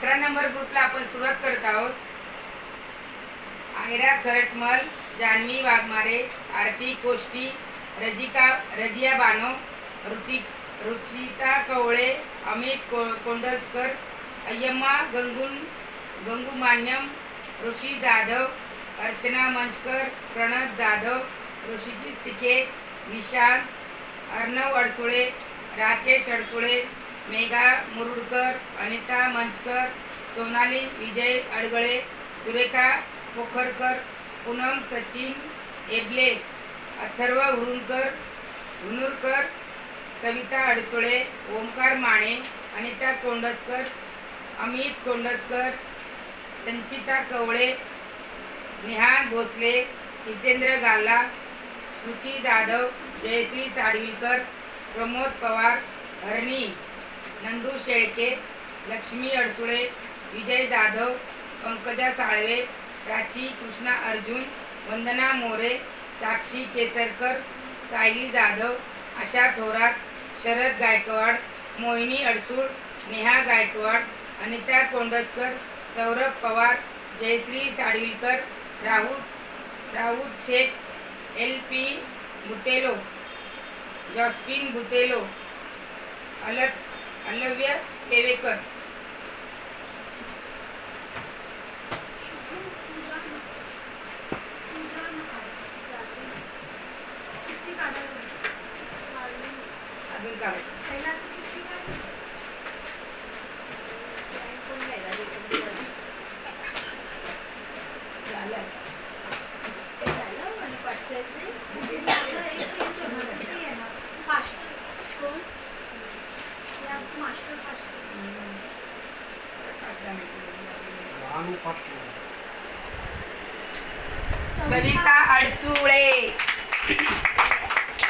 18 number ग्रुपला आपण सुरुवात करत आहोत। आयरा खरटमल, जान्हवी वाघमारे, आरती कोष्टी, रजिया बानो, रुचिता कवळे, अमित कोंडलस्कर, अय्यम्मा गंगुमान्यम, ऋषी जाधव, अर्चना मंचकर, प्रणत जाधव, ऋषिकेश तिखे, निशांत, अर्णव अडसुळे, राकेश अडसुळे, मेघा मुरुडकर, अनिता मंचकर, सोनाली विजय अडगळे, सुरेखा पोखरकर, पूनम सचिन एबले, अथर्व हुनूरकर, सविता अडसुळे, ओमकार माने, अनिता कोंडस्कर, अमित कोंडस्कर, संचिता कवळे, निहाल भोसले, जितेंद्र गाला, श्रुती जाधव, जयश्री साडविलकर, प्रमोद पवार, हरणी, नंदू शेळके, लक्ष्मी अडसुळे, विजय जाधव, पंकजा साळवे, प्राची कृष्णा अर्जुन, वंदना मोरे, साक्षी केसरकर, सायली जाधव, आशा थोरात, शरद गायकवाड, मोहिनी अडसूळ, नेहा गायकवाड, अनिता कोंडस्कर, सौरभ पवार, जयश्री साडविलकर, राऊत शेख, LP बुतेलो, जॉस्पिन बुतेलो, अल्लव्य टेवेकर। अजून काढायची सविता अडसुळे।